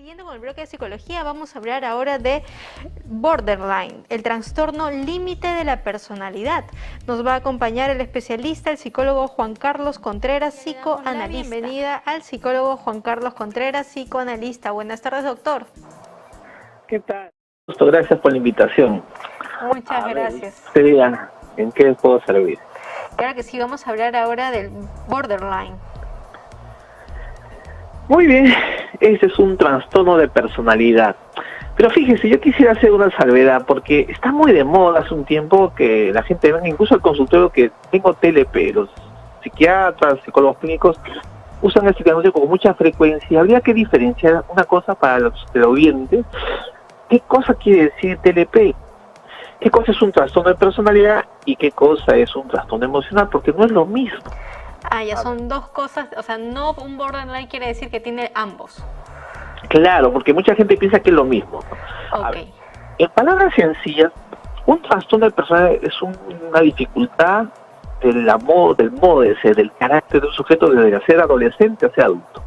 Siguiendo con el bloque de psicología, vamos a hablar ahora de borderline, el trastorno límite de la personalidad. Nos va a acompañar el especialista, el psicólogo Juan Carlos Contreras, psicoanalista. Bienvenida al psicólogo Juan Carlos Contreras, psicoanalista. Buenas tardes, doctor. ¿Qué tal? Gracias por la invitación. Muchas gracias. Usted diga, ¿en qué puedo servir? Claro que sí, vamos a hablar ahora del borderline. Muy bien, ese es un trastorno de personalidad. Pero fíjese, yo quisiera hacer una salvedad, porque está muy de moda hace un tiempo que la gente venga incluso al consultorio que tengo TLP. Los psiquiatras, psicólogos clínicos usan este diagnóstico con mucha frecuencia. Habría que diferenciar una cosa para los televidentes. ¿Qué cosa quiere decir TLP? ¿Qué cosa es un trastorno de personalidad y qué cosa es un trastorno emocional? Porque no es lo mismo. Ah, ya son dos cosas, o sea, no un borderline quiere decir que tiene ambos. Claro, porque mucha gente piensa que es lo mismo. Okay. A ver, en palabras sencillas, un trastorno de personalidad es una dificultad del modo de ser, del carácter de un sujeto desde ser adolescente a ser adulto.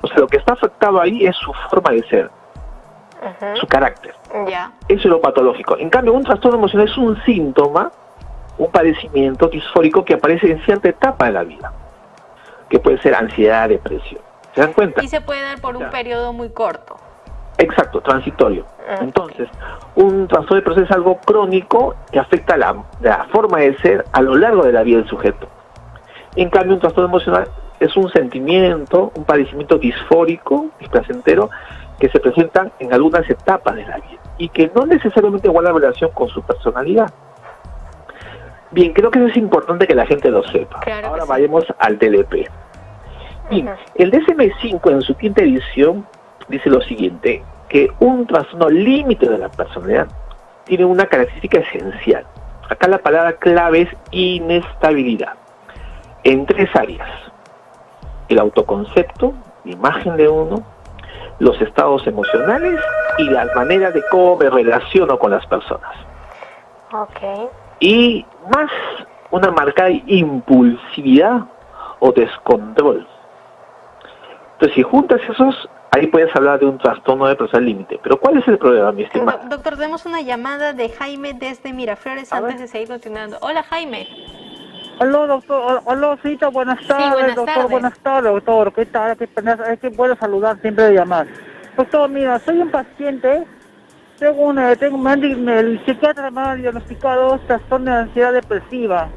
O sea, lo que está afectado ahí es su forma de ser, su carácter. Ya. Eso es lo patológico. En cambio, un trastorno emocional es un síntoma, un padecimiento disfórico que aparece en cierta etapa de la vida, que puede ser ansiedad, depresión. ¿Se dan cuenta? Y se puede dar por un periodo muy corto. Exacto, transitorio. Entonces, un trastorno de personalidad es algo crónico que afecta la forma de ser a lo largo de la vida del sujeto. En cambio, un trastorno emocional es un sentimiento, un padecimiento disfórico, displacentero, que se presentan en algunas etapas de la vida y que no necesariamente guarda relación con su personalidad. Bien, creo que eso es importante que la gente lo sepa. Claro. Ahora vayamos al TLP. Bien, el DSM-5 en su quinta edición dice lo siguiente, que un trastorno límite de la personalidad tiene una característica esencial. Acá la palabra clave es inestabilidad, en tres áreas: el autoconcepto, la imagen de uno, los estados emocionales y las maneras de cómo me relaciono con las personas. Okay. Y más una marcada impulsividad o descontrol. Entonces, si juntas esos, ahí puedes hablar de un trastorno de personalidad límite. Pero ¿cuál es el problema, mi estimada? Doctor, tenemos una llamada de Jaime desde Miraflores antes de seguir continuando. Hola, Jaime. Aló, doctor. Aló, Cita, buenas tardes, Sí, buenas doctor. tardes. Buenas tardes, doctor. ¿Qué tal? Es que puedo saludar siempre de llamar. Doctor, mira, soy un paciente. El psiquiatra me ha diagnosticado trastorno de ansiedad depresiva.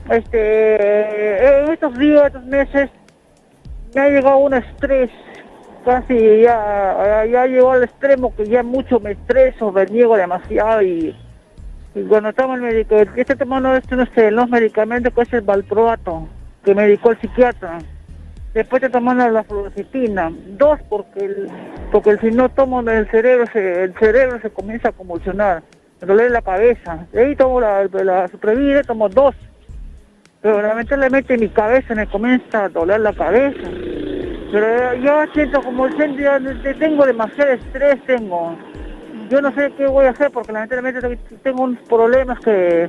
En estos días, estos meses, me ha llegado un estrés. Casi ya llegó al extremo que ya mucho me estreso, reniego demasiado y cuando tomo el médico, estoy tomando los medicamentos que es el valproato, que me indicó el psiquiatra. Después estoy tomando la fluoxetina, 2 porque si no tomo el cerebro se comienza a convulsionar, me duele la cabeza. De ahí tomo la Suprevida, tomo 2, pero lamentablemente mi cabeza me comienza a doler la cabeza. Pero yo siento tengo demasiado estrés, yo no sé qué voy a hacer porque lamentablemente tengo unos problemas que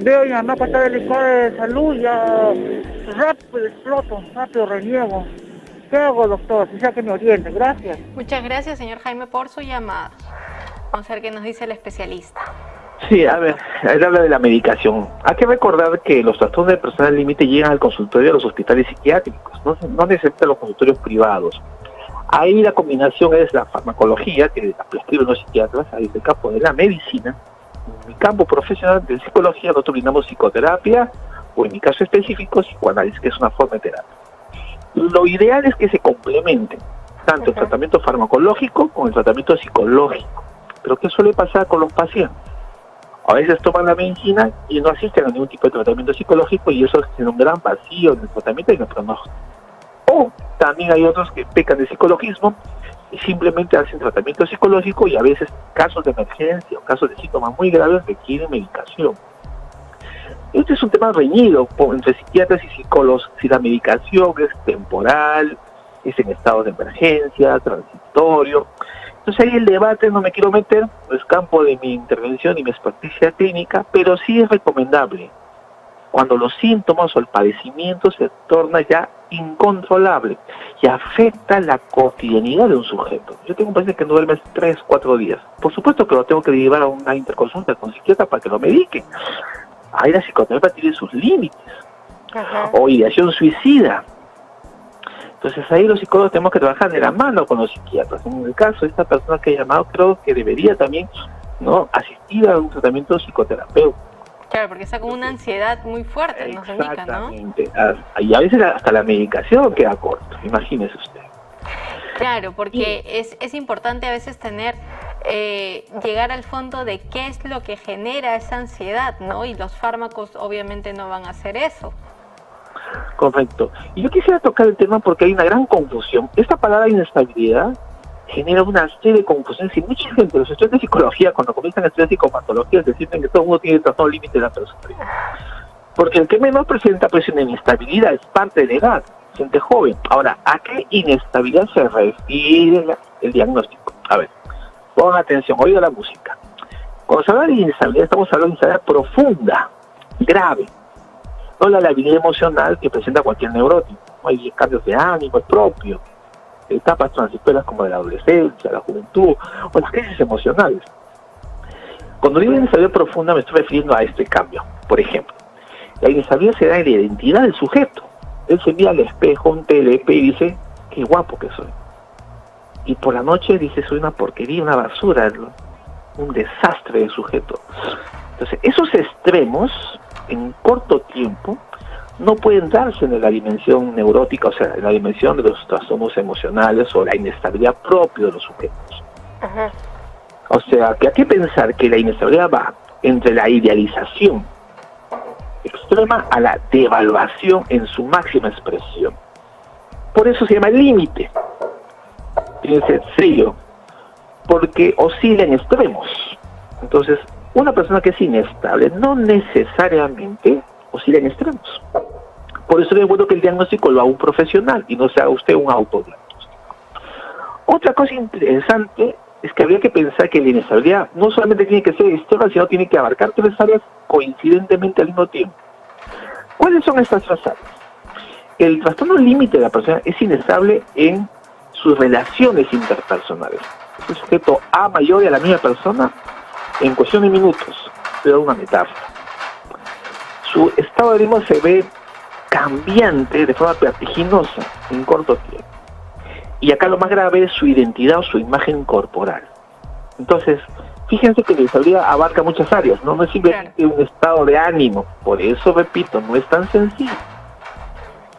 veo a mi mamá cuando está delicada de salud, ya rápido exploto, rápido reniego. ¿Qué hago, doctor? Quisiera que me oriente. Gracias. Muchas gracias, señor Jaime, por su llamada. Vamos a ver qué nos dice el especialista. Sí, a ver, él habla de la medicación. Hay que recordar que los trastornos de personalidad límite llegan al consultorio de los hospitales psiquiátricos, no necesitan los consultorios privados. Ahí la combinación es la farmacología, que la prescriben los psiquiatras, ahí es el campo de la medicina. En mi campo profesional de psicología nosotros brindamos psicoterapia, o en mi caso específico, psicoanálisis, que es una forma de terapia. Lo ideal es que se complementen tanto el tratamiento farmacológico como el tratamiento psicológico. Pero ¿qué suele pasar con los pacientes? A veces toman la medicina y no asisten a ningún tipo de tratamiento psicológico y eso es un gran vacío en el tratamiento y en el pronóstico. O también hay otros que pecan de psicologismo y simplemente hacen tratamiento psicológico y a veces casos de emergencia o casos de síntomas muy graves requieren medicación. Este es un tema reñido entre psiquiatras y psicólogos, si la medicación es temporal, es en estados de emergencia, transitorio. Entonces ahí el debate no me quiero meter, no es campo de mi intervención y mi experticia clínica, pero sí es recomendable cuando los síntomas o el padecimiento se torna ya incontrolable y afecta la cotidianidad de un sujeto. Yo tengo un paciente que no duerme 3, 4 días. Por supuesto que lo tengo que llevar a una interconsulta con psiquiatra para que lo medique. Ahí la psicoterapia tiene sus límites. Ajá. O ideación suicida. Entonces ahí los psicólogos tenemos que trabajar de la mano con los psiquiatras. En el caso de esta persona que he llamado, creo que debería también, ¿no?, asistir a un tratamiento psicoterapéutico. Claro, porque está con una ansiedad muy fuerte, nos indica, ¿no? Exactamente. Y a veces hasta la medicación queda corta, imagínese usted. Claro, porque es importante a veces tener, llegar al fondo de qué es lo que genera esa ansiedad, ¿no? Y los fármacos obviamente no van a hacer eso. Correcto. Y yo quisiera tocar el tema porque hay una gran confusión. Esta palabra inestabilidad genera una serie de confusiones y mucha gente, los estudiantes de psicología, cuando comienzan a estudiar psicopatología, deciden que todo el mundo tiene trastorno límite de la personalidad. Porque el que menos presenta pues una inestabilidad es parte de la edad, gente joven. Ahora, ¿a qué inestabilidad se refiere el diagnóstico? A ver, pongan atención, oiga la música. Cuando se habla de inestabilidad, estamos hablando de inestabilidad profunda, grave. No la labilidad emocional que presenta cualquier neurótico. Hay cambios de ánimo propio, etapas transitorias como de la adolescencia, la juventud o las crisis emocionales. Cuando digo inestabilidad profunda me estoy refiriendo a este cambio. Por ejemplo, la inestabilidad se da en la identidad del sujeto. Él se mira al espejo, un TLP y dice, qué guapo que soy. Y por la noche dice, soy una porquería, una basura, un desastre de sujeto. Entonces, esos extremos, en corto tiempo, no pueden darse en la dimensión neurótica, o sea, en la dimensión de los trastornos emocionales o la inestabilidad propia de los sujetos. Ajá. O sea, que hay que pensar que la inestabilidad va entre la idealización extrema a la devaluación en su máxima expresión. Por eso se llama límite. Fíjense, serio, porque oscila en extremos. Entonces, una persona que es inestable no necesariamente oscila en extremos. Por eso es bueno que el diagnóstico lo haga un profesional y no sea usted un autodiagnóstico. Otra cosa interesante es que habría que pensar que la inestabilidad no solamente tiene que ser extrema, sino tiene que abarcar 3 áreas coincidentemente al mismo tiempo. ¿Cuáles son estas 3 áreas? El trastorno límite de la persona es inestable en sus relaciones interpersonales. El sujeto ama y odia a la misma persona en cuestión de minutos, pero una metáfora. Su estado de ánimo se ve cambiante de forma vertiginosa en corto tiempo. Y acá lo más grave es su identidad o su imagen corporal. Entonces, fíjense que la inestabilidad abarca muchas áreas, no es simplemente un estado de ánimo. Por eso, repito, no es tan sencillo.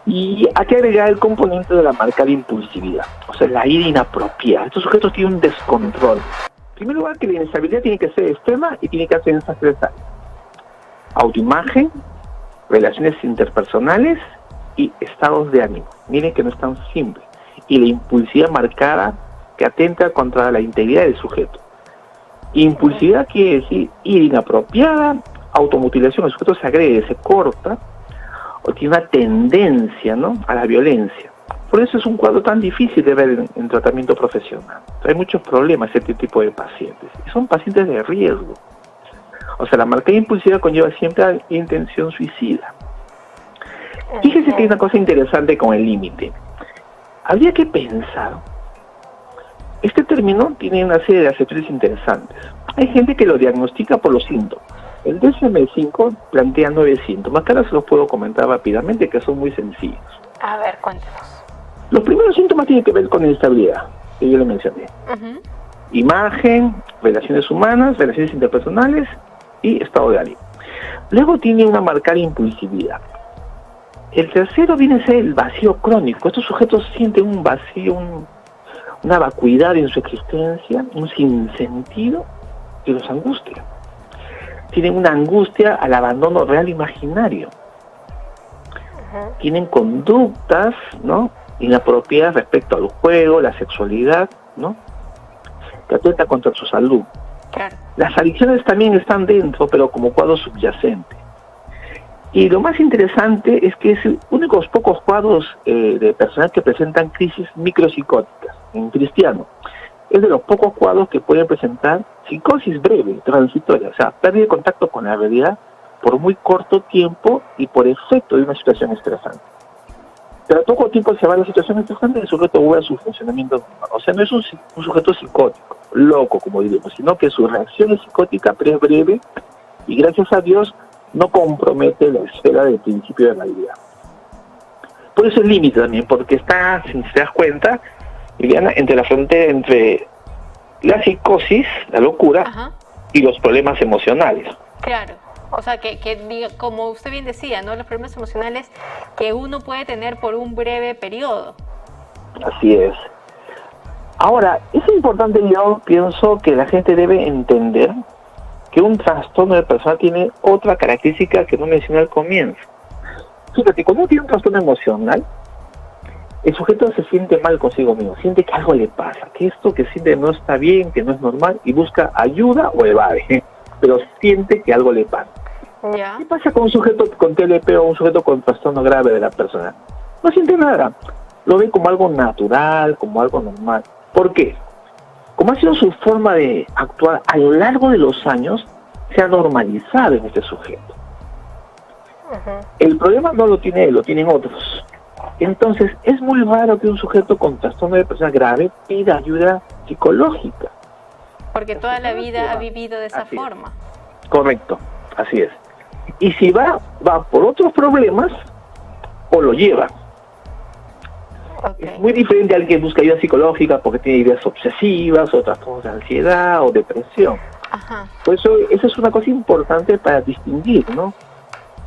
Y hay que agregar el componente de la marcada impulsividad, o sea, la ira inapropiada. Estos sujetos tienen un descontrol. En primer lugar, que la inestabilidad tiene que ser extrema y tiene que ser en esas 3 áreas: autoimagen, relaciones interpersonales y estados de ánimo. Miren que no es tan simple. Y la impulsividad marcada que atenta contra la integridad del sujeto. Impulsividad quiere decir ira inapropiada, automutilación, el sujeto se agrede, se corta, o tiene una tendencia, ¿no?, a la violencia. Por eso es un cuadro tan difícil de ver en tratamiento profesional. Hay muchos problemas este tipo de pacientes. Y son pacientes de riesgo. O sea, la marcada impulsiva conlleva siempre a intención suicida. Fíjese que hay una cosa interesante con el límite. Habría que pensar, este término tiene una serie de acepciones interesantes. Hay gente que lo diagnostica por los síntomas. El DSM-5 plantea 9 síntomas, que ahora se los puedo comentar rápidamente, que son muy sencillos. A ver, cuéntanos. Los primeros síntomas tienen que ver con inestabilidad, que yo le mencioné. Imagen, relaciones humanas, relaciones interpersonales y estado de ánimo. Luego tiene una marcada impulsividad. El tercero viene a ser el vacío crónico. Estos sujetos sienten un vacío, una vacuidad en su existencia, un sinsentido que los angustia. Tienen una angustia al abandono real imaginario. Tienen conductas, ¿no?, inapropiadas respecto al juego, la sexualidad, ¿no?, que atentan contra su salud. Claro. Las adicciones también están dentro, pero como cuadro subyacente. Y lo más interesante es que es uno de los pocos cuadros de personas que presentan crisis micropsicóticas en cristiano. Es de los pocos cuadros que pueden presentar psicosis breve, transitoria, o sea, pérdida de contacto con la realidad por muy corto tiempo y por efecto de una situación estresante. Pero al poco tiempo se va la situación estresante y el sujeto vuelve a su funcionamiento normal. O sea, no es un sujeto psicótico, loco, como diríamos, sino que su reacción es psicótica, pero es breve y gracias a Dios no compromete la esfera del principio de realidad. Por eso el límite también, porque está, si te das cuenta, Liliana, entre la frontera entre la psicosis, la locura, Ajá. y los problemas emocionales. Claro, o sea, como usted bien decía, ¿no? Los problemas emocionales que uno puede tener por un breve periodo. Así es. Ahora, es importante, yo pienso que la gente debe entender que un trastorno de personalidad tiene otra característica que no mencioné al comienzo. Fíjate, cuando uno tiene un trastorno emocional, el sujeto se siente mal consigo mismo, siente que algo le pasa, que esto que siente no está bien, que no es normal, y busca ayuda o evade, pero siente que algo le pasa. ¿Ya? ¿Qué pasa con un sujeto con TLP o un sujeto con trastorno grave de la persona? No siente nada, lo ve como algo natural, como algo normal. ¿Por qué? Como ha sido su forma de actuar a lo largo de los años, se ha normalizado en este sujeto. El problema no lo tiene él, lo tienen otros. Entonces, es muy raro que un sujeto con trastorno de personalidad grave pida ayuda psicológica. Porque toda la vida ha vivido de esa Así es. forma. Correcto, así es. Y si va por otros problemas, o lo lleva. Okay. Es muy diferente a alguien que busca ayuda psicológica porque tiene ideas obsesivas, o trastornos de ansiedad, o depresión. Ajá. Por eso, esa es una cosa importante para distinguir, ¿no?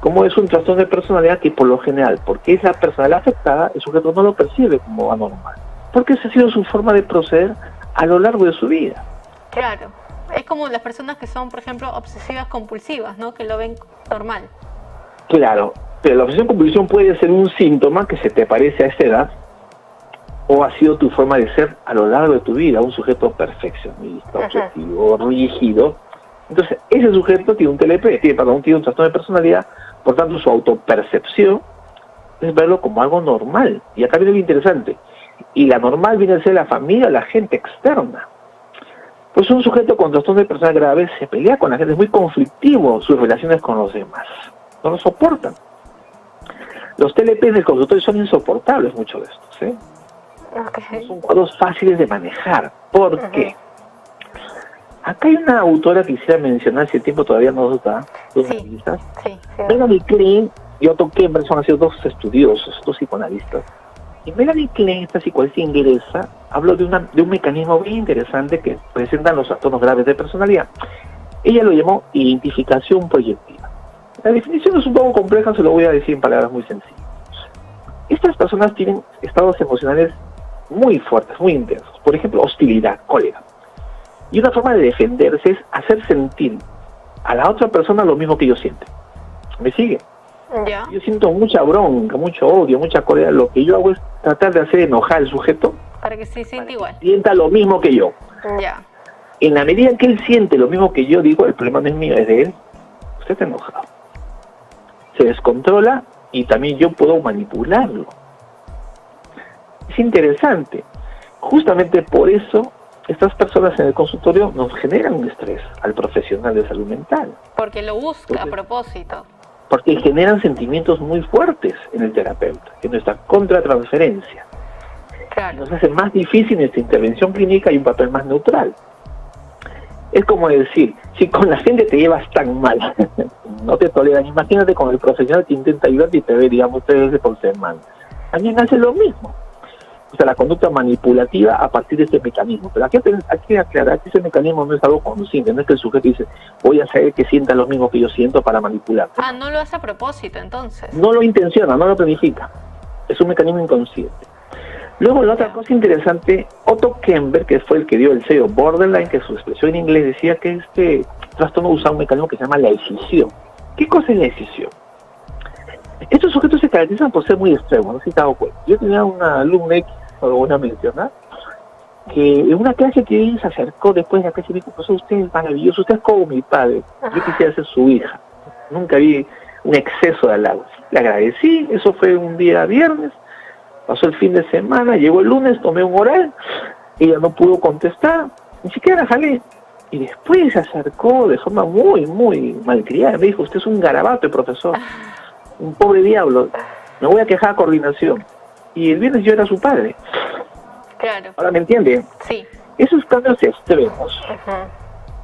Como es un trastorno de personalidad que por lo general, porque es la personalidad afectada, el sujeto no lo percibe como anormal. Porque esa ha sido su forma de proceder a lo largo de su vida. Claro. Es como las personas que son, por ejemplo, obsesivas compulsivas, ¿no? Que lo ven normal. Claro, pero la obsesión compulsión puede ser un síntoma que se te parece a esta edad, o ha sido tu forma de ser a lo largo de tu vida, un sujeto perfeccionista, obsesivo, rígido. Entonces, ese sujeto tiene un TLP, tiene un trastorno de personalidad, por tanto su autopercepción es verlo como algo normal. Y acá viene lo interesante. Y la normal viene a ser la familia, la gente externa. Pues un sujeto con trastorno de personalidad grave se pelea con la gente, es muy conflictivo sus relaciones con los demás. No lo soportan. Los TLP del consultorio son insoportables, muchos de estos, ¿eh? Okay. No son cuadros fáciles de manejar. ¿Por qué? Acá hay una autora que quisiera mencionar, si el tiempo todavía no nos da, dos analistas. Sí. Melanie Klein y Otto Kemper han sido dos estudiosos, dos psicoanalistas. Y Melanie Klein, esta psicoanalista inglesa, habló de un mecanismo bien interesante que presentan los trastornos graves de personalidad. Ella lo llamó identificación proyectiva. La definición es un poco compleja, se lo voy a decir en palabras muy sencillas. Estas personas tienen estados emocionales muy fuertes, muy intensos. Por ejemplo, hostilidad, cólera. Y una forma de defenderse es hacer sentir a la otra persona lo mismo que ellos sienten. ¿Me sigue? ¿Ya? Yo siento mucha bronca, mucho odio, mucha cólera. Lo que yo hago es tratar de hacer enojar al sujeto Para que se sienta igual. sienta lo mismo que yo. Ya. En la medida en que él siente lo mismo que yo, digo, el problema no es mío, es de él. Usted está enojado. Se descontrola y también yo puedo manipularlo. Es interesante. Justamente por eso estas personas en el consultorio nos generan un estrés al profesional de salud mental. Porque lo busca a propósito. Porque generan sentimientos muy fuertes en el terapeuta, en nuestra contratransferencia. Claro. Nos hace más difícil nuestra intervención clínica y un papel más neutral. Es como decir, si con la gente te llevas tan mal, no te toleran, imagínate con el profesional que intenta ayudarte y te ve, digamos, 3 veces por semana. También hace lo mismo. O sea, la conducta manipulativa a partir de este mecanismo. Pero aquí hay que aclarar que ese mecanismo no es algo consciente, no es que el sujeto dice, voy a hacer que sienta lo mismo que yo siento para manipular. Ah, no lo hace a propósito, entonces. No lo intenciona, no lo planifica. Es un mecanismo inconsciente. Luego, la otra cosa interesante, Otto Kemper, que fue el que dio el sello Borderline, que su expresión en inglés decía que este trastorno usa un mecanismo que se llama la escisión. ¿Qué cosa es la escisión? Estos sujetos se caracterizan por ser muy extremos, no sé si te has dado cuenta. Yo tenía una alumna X, o una mencionar, que en una clase que ella se acercó después de la clase y dijo, pues usted es maravilloso, usted es como mi padre, yo quisiera ser su hija. Nunca vi un exceso de halagos. Le agradecí, eso fue un día viernes, pasó el fin de semana, llegó el lunes, tomé un oral, ella no pudo contestar, ni siquiera jalé. Y después se acercó de forma muy, muy malcriada. Me dijo, usted es un garabato, profesor. Un pobre diablo. Me voy a quejar a coordinación. Y el viernes yo era su padre. Claro. Ahora, ¿me entiende? Sí. Esos cambios extremos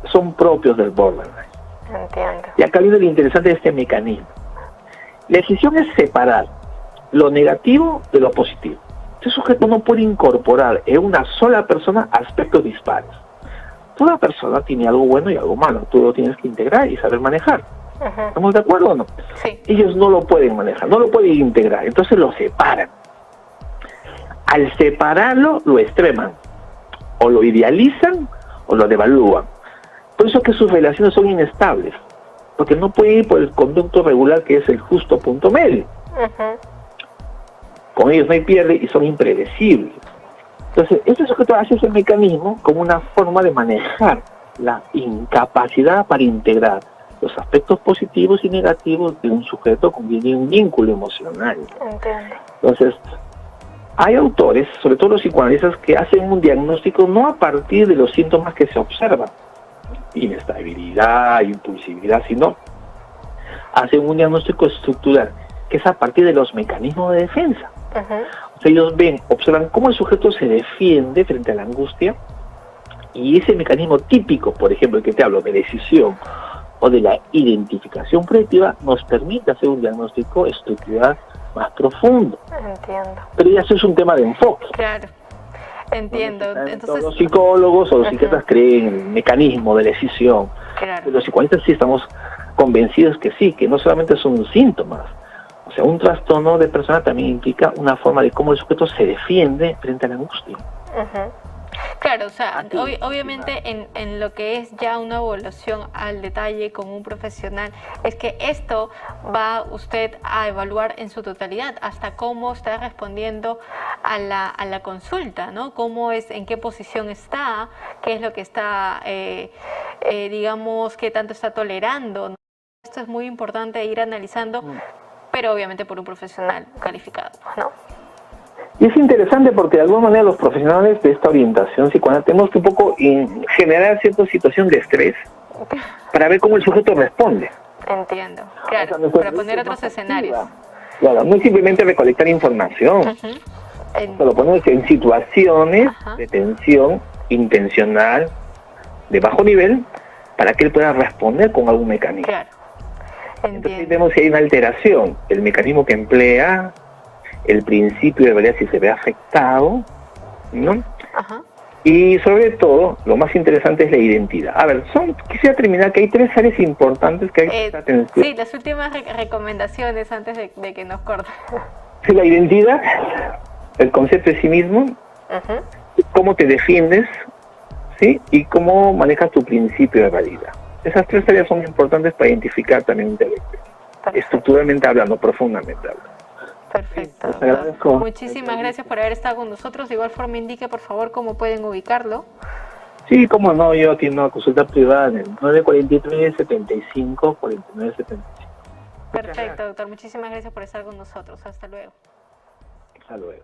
son propios del borderline. Entiendo. Y acá viene lo interesante de este mecanismo. La decisión es separar lo negativo de lo positivo. Este sujeto no puede incorporar en una sola persona aspectos dispares. Toda persona tiene algo bueno y algo malo. Tú lo tienes que integrar y saber manejar. ¿Estamos de acuerdo o no? Sí. Ellos no lo pueden manejar, no lo pueden integrar. Entonces lo separan. Al separarlo, lo extreman. O lo idealizan o lo devalúan. Por eso es que sus relaciones son inestables. Porque no pueden ir por el conducto regular que es el justo punto medio. Con ellos no hay pierde y son impredecibles. Entonces, este sujeto hace ese mecanismo como una forma de manejar la incapacidad para integrar los aspectos positivos y negativos de un sujeto con quien tiene un vínculo emocional. Entiendo. Entonces, hay autores, sobre todo los psicoanalistas, que hacen un diagnóstico no a partir de los síntomas que se observan, inestabilidad, impulsividad, sino hacen un diagnóstico estructural, que es a partir de los mecanismos de defensa. O sea, ellos observan cómo el sujeto se defiende frente a la angustia, y ese mecanismo típico, por ejemplo, el que te hablo, de decisión o de la identificación proyectiva, nos permite hacer un diagnóstico estructural más profundo. Entiendo. Pero ya eso es un tema de enfoque. Claro. Entiendo. Entonces, Entonces, los psicólogos o los psiquiatras creen en el mecanismo de la decisión. claro. Los psicoanalistas sí estamos convencidos que sí, que no solamente son síntomas. O sea, un trastorno de persona también implica una forma de cómo el sujeto se defiende frente a la angustia. Claro, o sea, obviamente en lo que es ya una evaluación al detalle con un profesional, es que esto va usted a evaluar en su totalidad, hasta cómo está respondiendo a la consulta, ¿no? Cómo es, en qué posición está, qué es lo que está, digamos, qué tanto está tolerando, ¿no? Esto es muy importante ir analizando, pero obviamente por un profesional calificado, ¿no? Y es interesante porque de alguna manera los profesionales de esta orientación psicoanalítica tenemos que un poco generar cierta situación de estrés para ver cómo el sujeto responde. Entiendo, claro, O sea, para poner otros escenarios. Claro, no es simplemente recolectar información, lo ponemos en situaciones de tensión intencional de bajo nivel para que él pueda responder con algún mecanismo. Claro, entonces vemos si hay una alteración, el mecanismo que emplea, el principio de validez si se ve afectado, ¿no? Y sobre todo, lo más interesante es la identidad. A ver, quisiera terminar que hay 3 áreas importantes que hay que prestar atención. Sí, las últimas recomendaciones antes de que nos corten. Sí, la identidad, el concepto de sí mismo, cómo te defiendes, ¿sí? Y cómo manejas tu principio de validez. Esas 3 áreas son importantes para identificar también un intelecto, estructuralmente hablando, profundamente hablando. Perfecto. Sí, muchísimas gracias por haber estado con nosotros. De igual forma, indique por favor cómo pueden ubicarlo. Sí, cómo no, yo atiendo a consulta privada en el 943-75-49-75. Perfecto, doctor. Muchísimas gracias por estar con nosotros. Hasta luego. Hasta luego.